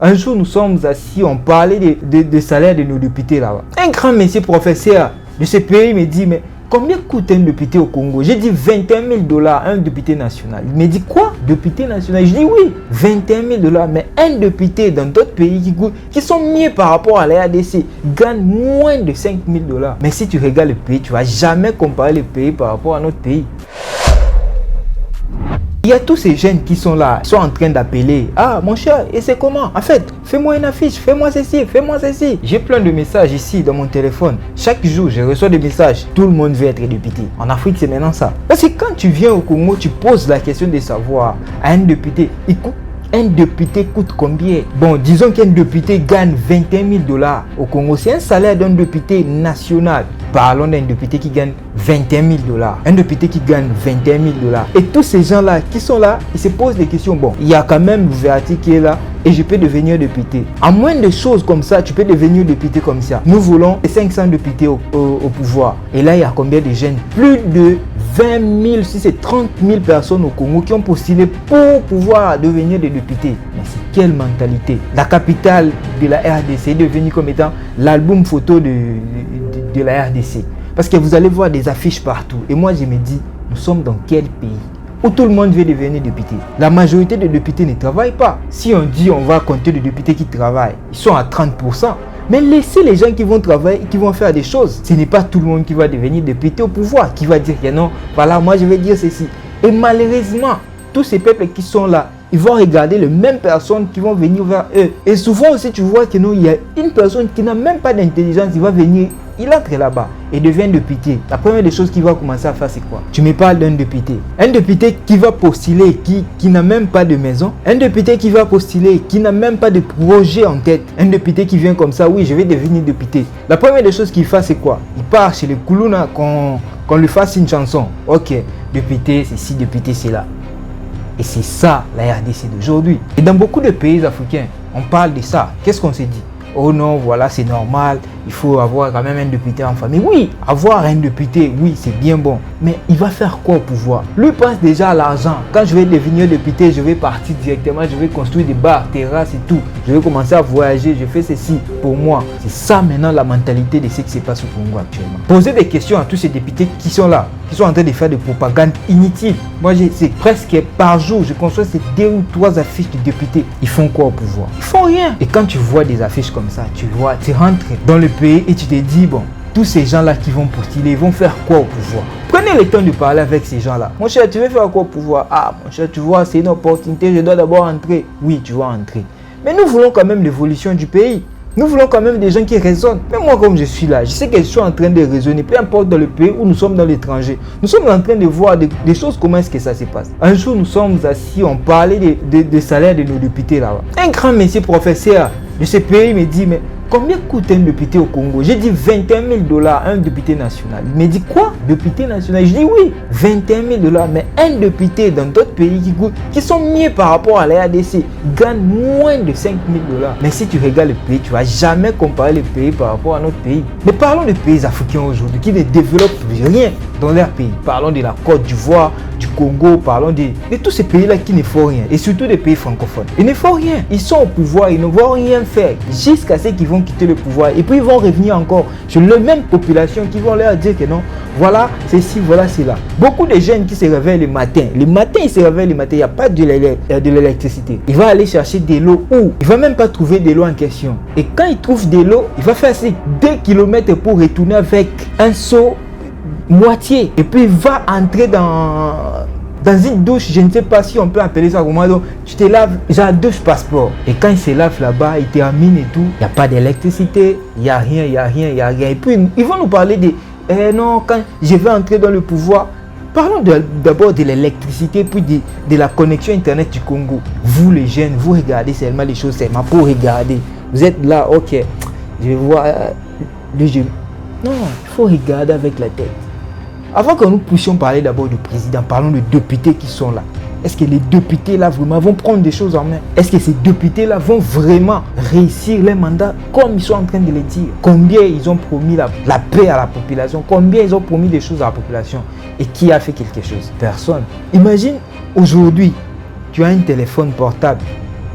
Un jour, nous sommes assis, on parlait des salaires de nos députés là-bas. Un grand monsieur professeur de ce pays me dit, mais combien coûte un député au Congo? J'ai dit 21 000 $, un député national. Il me dit quoi? Député national? Je dis oui, 21 000 $. Mais un député dans d'autres pays qui sont mieux par rapport à la RDC gagne moins de 5 000 $. Mais si tu regardes le pays, tu ne vas jamais comparer le pays par rapport à notre pays. Il y a tous ces jeunes qui sont là, sont en train d'appeler. Ah mon cher, et c'est comment? En fait, fais-moi une affiche, fais-moi ceci, fais-moi ceci. J'ai plein de messages ici dans mon téléphone. Chaque jour, je reçois des messages. Tout le monde veut être député. En Afrique, c'est maintenant ça. Parce que quand tu viens au Congo, tu poses la question de savoir à un député, un député coûte combien? Bon, disons qu'un député gagne 21 000 $ au Congo. C'est un salaire d'un député national. Parlons d'un député qui gagne 21 000 $. Un député qui gagne 21 000 $. Et tous ces gens-là qui sont là, ils se posent des questions. Bon, il y a quand même l'ouverture qui est là et je peux devenir député. En moins de choses comme ça, tu peux devenir député comme ça. Nous voulons 500 députés au pouvoir. Et là, il y a combien de jeunes? Plus de 20 000, si c'est 30 000 personnes au Congo qui ont postulé pour pouvoir devenir des députés. Mais c'est quelle mentalité? La capitale de la RDC est devenue comme étant l'album photo de la RDC. Parce que vous allez voir des affiches partout. Et moi, je me dis, nous sommes dans quel pays où tout le monde veut devenir député? La majorité des députés ne travaillent pas. Si on dit on va compter les députés qui travaillent, ils sont à 30%. Mais laissez les gens qui vont travailler, qui vont faire des choses. Ce n'est pas tout le monde qui va devenir député au pouvoir, qui va dire que non, voilà, moi je vais dire ceci. Et malheureusement, tous ces peuples qui sont là, ils vont regarder les mêmes personnes qui vont venir vers eux. Et souvent aussi, tu vois que non, il y a une personne qui n'a même pas d'intelligence, il va venir, il entre là-bas et devient député. La première des choses qu'il va commencer à faire, c'est quoi? Tu me parles d'un député. Un député qui va postuler, qui n'a même pas de maison. Un député qui va postuler, qui n'a même pas de projet en tête. Un député qui vient comme ça, oui, je vais devenir député. La première des choses qu'il fait, c'est quoi? Il part chez les Koulouna qu'on lui fasse une chanson. Ok, député, c'est ci, député, c'est là. Et c'est ça la RDC d'aujourd'hui. Et dans beaucoup de pays africains, on parle de ça. Qu'est-ce qu'on s'est dit? Oh non, voilà, c'est normal, il faut avoir quand même un député en famille. Oui, avoir un député, oui, c'est bien bon. Mais il va faire quoi au pouvoir? Lui pense déjà à l'argent. Quand je vais devenir député, je vais partir directement, je vais construire des bars, terrasses et tout. Je vais commencer à voyager, je fais ceci pour moi. C'est ça maintenant la mentalité de ce qui se passe au Congo actuellement. Posez des questions à tous ces députés qui sont là, qui sont en train de faire des propagandes inutiles. Moi, c'est presque par jour, je conçois ces 2 ou 3 affiches de députés. Ils font quoi au pouvoir? Ils font rien. Et quand tu vois des affiches comme ça, tu vois, tu rentres dans le pays et tu te dis, bon, tous ces gens-là qui vont postuler, ils vont faire quoi au pouvoir? Prenez le temps de parler avec ces gens-là. Mon cher, tu veux faire quoi au pouvoir? Ah, mon cher, tu vois, c'est une opportunité, je dois d'abord entrer. Oui, tu vas entrer. Mais nous voulons quand même l'évolution du pays. Nous voulons quand même des gens qui raisonnent. Même moi, comme je suis là, je sais que je suis en train de raisonner. Peu importe dans le pays où nous sommes dans l'étranger. Nous sommes en train de voir des choses, comment est-ce que ça se passe. Un jour, nous sommes assis, on parlait des salaires de nos députés là-bas. Un grand monsieur professeur de ce pays me dit, mais combien coûte un député au Congo? J'ai dit 21 000 $, un député national. Il me dit quoi? Député national? Je dis oui, 21 000 $. Mais un député dans d'autres pays qui sont mieux par rapport à la RDC gagne moins de 5 000 $. Mais si tu regardes le pays, tu ne vas jamais comparer le pays par rapport à notre pays. Mais parlons des pays africains aujourd'hui qui ne développent rien dans leur pays. Parlons de la Côte d'Ivoire, du Congo, parlons de tous ces pays-là qui ne font rien. Et surtout des pays francophones. Ils ne font rien. Ils sont au pouvoir, ils ne vont rien faire jusqu'à ce qu'ils vont quitter le pouvoir. Et puis ils vont revenir encore sur les mêmes populations qui vont leur dire que non, voilà, c'est ci, voilà, c'est là. Beaucoup de jeunes qui se réveillent le matin. Le matin, ils se réveillent le matin, il n'y a pas de l'électricité. Il va aller chercher de l'eau où il ne va même pas trouver de l'eau en question. Et quand il trouve de l'eau, il va faire 2 kilomètres pour retourner avec un seau moitié. Et puis il va entrer dans une douche, je ne sais pas si on peut appeler ça comment. Donc, tu te laves, genre douche passeport. Et quand il se lave là-bas, il termine et tout. Il n'y a pas d'électricité, il n'y a rien, il n'y a rien, il n'y a rien. Et puis ils vont nous parler de non, quand je vais entrer dans le pouvoir. Parlons d'abord de l'électricité, puis de la connexion internet du Congo. Vous les jeunes, vous regardez seulement les choses seulement pour regarder. Vous êtes là, ok, je vais voir le jeu. Non, il faut regarder avec la tête. Avant que nous puissions parler d'abord du président, parlons des députés qui sont là. Est-ce que les députés là vraiment vont prendre des choses en main? Est-ce que ces députés là vont vraiment réussir leur mandat comme ils sont en train de le dire? Combien ils ont promis la paix à la population? Combien ils ont promis des choses à la population? Et qui a fait quelque chose? Personne. Imagine aujourd'hui, tu as un téléphone portable.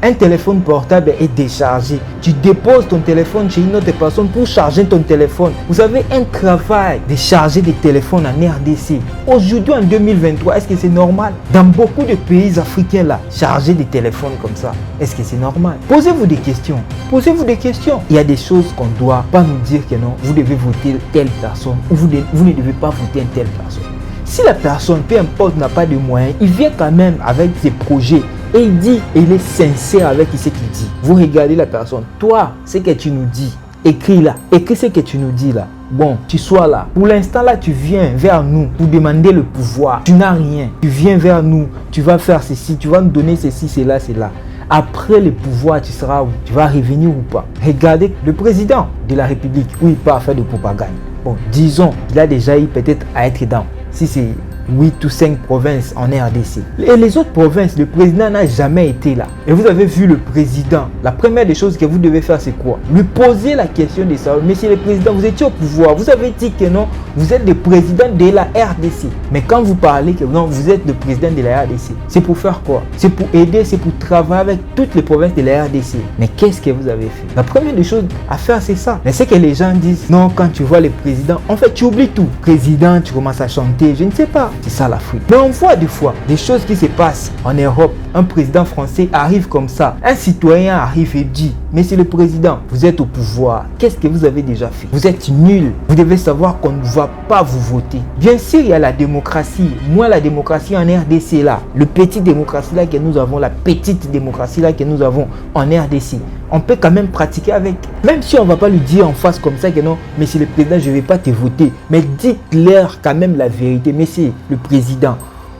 Un téléphone portable est déchargé. Tu déposes ton téléphone chez une autre personne pour charger ton téléphone. Vous avez un travail de charger des téléphones en RDC. Aujourd'hui, en 2023, est-ce que c'est normal? Dans beaucoup de pays africains, là, charger des téléphones comme ça, est-ce que c'est normal? Posez-vous des questions. Posez-vous des questions. Il y a des choses qu'on ne doit pas nous dire que non, vous devez voter telle personne ou vous ne devez pas voter une telle personne. Si la personne, peu importe, n'a pas de moyens, il vient quand même avec ses projets et il dit, et il est sincère avec ce qu'il dit. Vous regardez la personne, toi, ce que tu nous dis, écris là, écris ce que tu nous dis là. Bon, tu sois là. Pour l'instant là, tu viens vers nous pour demander le pouvoir. Tu n'as rien. Tu viens vers nous, tu vas faire ceci, tu vas nous donner ceci, cela, cela. Après le pouvoir, tu seras où? Tu vas revenir ou pas? Regardez le président de la République, où il part faire de propagande. Bon, disons, il a déjà eu peut-être à être dans. Si c'est 8 ou 5 provinces en RDC. Et les autres provinces, le président n'a jamais été là. Et vous avez vu le président. La première des choses que vous devez faire, c'est quoi? Lui poser la question de savoir, monsieur le président, vous étiez au pouvoir. Vous avez dit que non, vous êtes le président de la RDC. Mais quand vous parlez que non, vous êtes le président de la RDC, c'est pour faire quoi? C'est pour aider, c'est pour travailler avec toutes les provinces de la RDC. Mais qu'est-ce que vous avez fait? La première des choses à faire, c'est ça. Mais c'est que les gens disent, non, quand tu vois le président, en fait, tu oublies tout. Président, tu commences à chanter, je ne sais pas. C'est ça l'Afrique. Mais on voit des fois des choses qui se passent en Europe. Un président français arrive comme ça. Un citoyen arrive et dit, mais c'est le président, vous êtes au pouvoir. Qu'est-ce que vous avez déjà fait? Vous êtes nul. Vous devez savoir qu'on ne va pas vous voter. Bien sûr, il y a la démocratie. Moi, la démocratie en RDC là, le petit démocratie là que nous avons, la petite démocratie là que nous avons en RDC, on peut quand même pratiquer avec. Même si on ne va pas lui dire en face comme ça que non, monsieur le président, je ne vais pas te voter. Mais dites-leur quand même la vérité. Monsieur le président,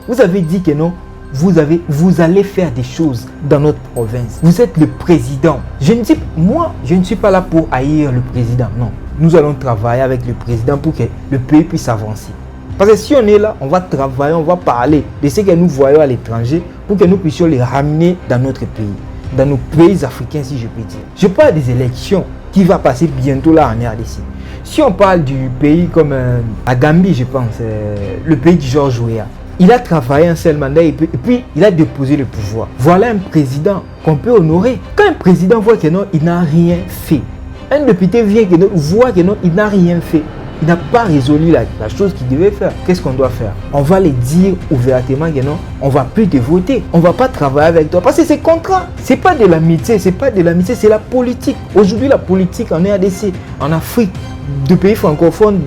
vous avez dit que non, vous allez faire des choses dans notre province. Vous êtes le président. Moi, je ne suis pas là pour haïr le président. Non. Nous allons travailler avec le président pour que le pays puisse avancer. Parce que si on est là, on va travailler, on va parler de ce que nous voyons à l'étranger pour que nous puissions les ramener dans notre pays. Dans nos pays africains, si je peux dire. Je parle des élections qui va passer bientôt là en RDC. Si on parle du pays comme à Gambie, je pense, le pays du George Weah, il a travaillé un seul mandat et puis il a déposé le pouvoir. Voilà un président qu'on peut honorer. Quand un président voit que non, il n'a rien fait, un député vient que non, voit que non, il n'a rien fait, il n'a pas résolu la chose qu'il devait faire. Qu'est-ce qu'on doit faire? On va les dire ouvertement que non, on ne va plus te voter. On ne va pas travailler avec toi. Parce que c'est contrat. Ce n'est pas de l'amitié, c'est la politique. Aujourd'hui, la politique en RDC, en Afrique, de pays francophones,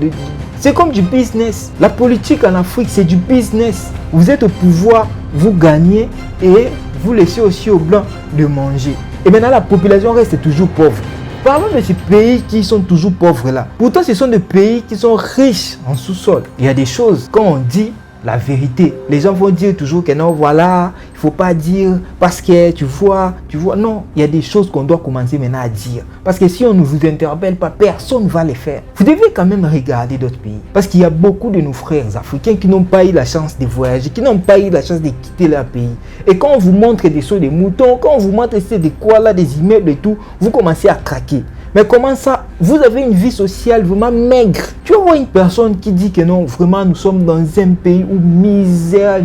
c'est comme du business. La politique en Afrique, c'est du business. Vous êtes au pouvoir, vous gagnez et vous laissez aussi aux Blancs de manger. Et maintenant, la population reste toujours pauvre. Parlons de ces pays qui sont toujours pauvres là. Pourtant, ce sont des pays qui sont riches en sous-sol. Il y a des choses, quand on dit la vérité, les gens vont dire toujours que non, voilà, il ne faut pas dire parce que tu vois. Non, il y a des choses qu'on doit commencer maintenant à dire. Parce que si on ne vous interpelle pas, personne ne va les faire. Vous devez quand même regarder d'autres pays. Parce qu'il y a beaucoup de nos frères africains qui n'ont pas eu la chance de voyager, qui n'ont pas eu la chance de quitter leur pays. Et quand on vous montre des sauts de moutons, quand on vous montre des quoi là, des immeubles et tout, vous commencez à craquer. Mais comment ça? Vous avez une vie sociale vraiment maigre. Tu vas voir une personne qui dit que non, vraiment nous sommes dans un pays où misérable.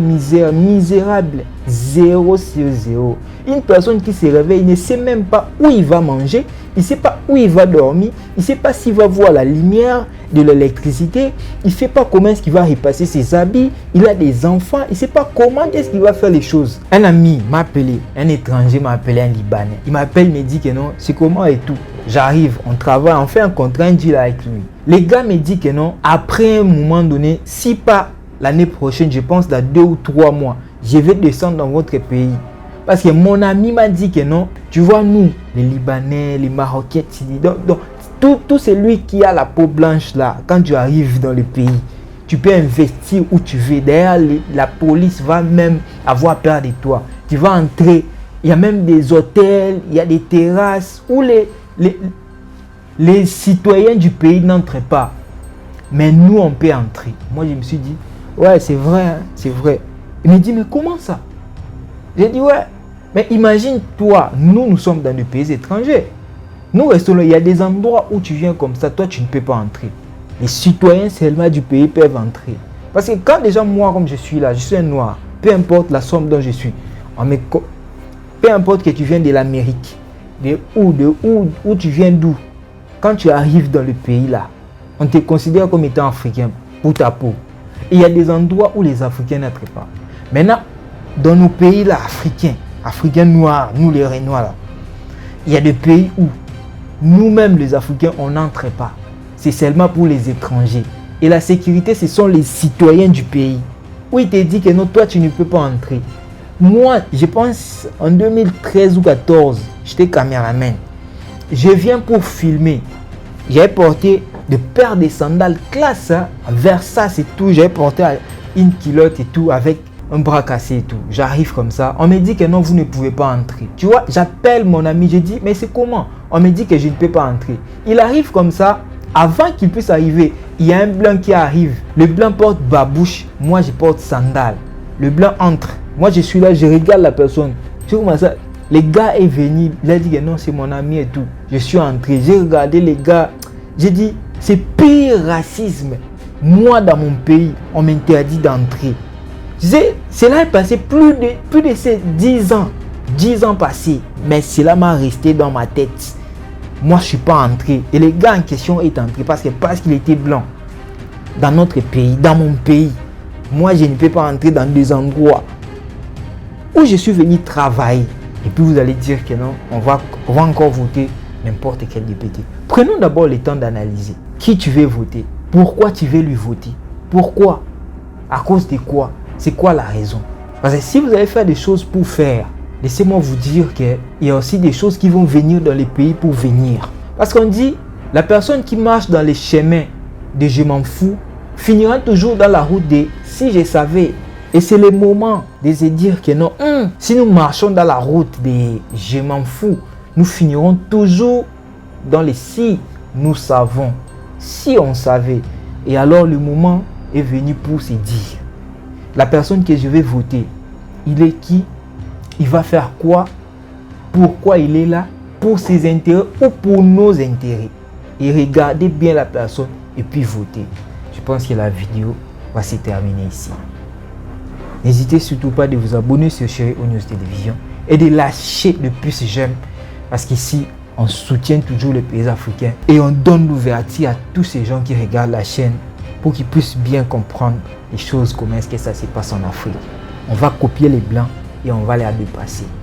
0 sur 0. Une personne qui se réveille, il ne sait même pas où il va manger, il ne sait pas où il va dormir, il ne sait pas s'il va voir la lumière de l'électricité, il ne sait pas comment est-ce qu'il va repasser ses habits, il a des enfants, il ne sait pas comment est-ce qu'il va faire les choses. Un ami m'a appelé, un étranger m'a appelé, un Libanais. Il m'appelle, me dit que non, c'est comment et tout. J'arrive, on travaille, on fait un contrat, un deal avec lui. Les gars me disent que non, après un moment donné, si pas l'année prochaine, je pense dans 2 ou 3 mois, je vais descendre dans votre pays. Parce que mon ami m'a dit que non, tu vois nous, les Libanais, les Marocains, donc tout celui qui a la peau blanche là, quand tu arrives dans le pays, tu peux investir où tu veux. D'ailleurs, la police va même avoir peur de toi. Tu vas entrer, il y a même des hôtels, il y a des terrasses où les citoyens du pays n'entrent pas. Mais nous, on peut entrer. Moi, je me suis dit, ouais, c'est vrai, hein, c'est vrai. Il me dit, mais comment ça? J'ai dit, ouais, mais imagine-toi, nous sommes dans des pays étrangers. Nous restons là, il y a des endroits où tu viens comme ça, toi, tu ne peux pas entrer. Les citoyens seulement du pays peuvent entrer. Parce que quand déjà, moi, comme je suis là, je suis un noir, peu importe la somme dont je suis, peu importe que tu viens de l'Amérique, où tu viens d'où, quand tu arrives dans le pays là, on te considère comme étant africain pour ta peau. Et il y a des endroits où les Africains n'entrent pas. Maintenant, dans nos pays là, Africains noirs, nous les Renois là, il y a des pays où nous-mêmes les Africains, on n'entre pas. C'est seulement pour les étrangers. Et la sécurité, ce sont les citoyens du pays. Où il te dit que non, toi tu ne peux pas entrer. Moi, je pense en 2013 ou 2014, j'étais caméraman. Je viens pour filmer. J'avais porté de paires de sandales classe, hein, Versace et tout. J'avais porté une culotte et tout avec un bras cassé et tout. J'arrive comme ça. On me dit que non, vous ne pouvez pas entrer. Tu vois, j'appelle mon ami. Je dis, mais c'est comment? On me dit que je ne peux pas entrer. Il arrive comme ça. Avant qu'il puisse arriver, il y a un blanc qui arrive. Le blanc porte babouche. Moi, je porte sandales. Le blanc entre. Moi, je suis là, je regarde la personne. Tu vois comment ça? Le gars est venu. Il a dit que non, c'est mon ami et tout. Je suis entré. J'ai regardé les gars. J'ai dit, c'est pire racisme. Moi, dans mon pays, on m'interdit d'entrer. Cela est passé plus de ces 10 ans. 10 ans passés. Mais cela m'a resté dans ma tête. Moi, je ne suis pas entré. Et le gars en question est entré parce qu'il était blanc. Dans notre pays, dans mon pays. Moi, je ne peux pas entrer dans des endroits où je suis venu travailler. Et puis, vous allez dire que non, on va encore voter n'importe quel député. Prenons d'abord le temps d'analyser. Qui tu veux voter? Pourquoi tu veux lui voter? Pourquoi? À cause de quoi? C'est quoi la raison? Parce que si vous allez faire des choses pour faire, laissez-moi vous dire qu'il y a aussi des choses qui vont venir dans les pays pour venir. Parce qu'on dit, la personne qui marche dans les chemins de je m'en fous, finira toujours dans la route de si je savais. Et c'est le moment de se dire que non, si nous marchons dans la route de je m'en fous, nous finirons toujours dans les si nous savons. Si on savait. Et alors le moment est venu pour se dire, la personne que je vais voter, il est qui? Il va faire quoi? Pourquoi il est là? Pour ses intérêts ou pour nos intérêts? Et regardez bien la personne et puis votez. Je pense que la vidéo va se terminer ici. N'hésitez surtout pas de vous abonner sur Chérie Haut News Télévision et de lâcher le plus j'aime parce qu'ici, on soutient toujours les pays africains et on donne l'ouverture à tous ces gens qui regardent la chaîne pour qu'ils puissent bien comprendre les choses, comment est-ce que ça se passe en Afrique. On va copier les blancs et on va les dépasser.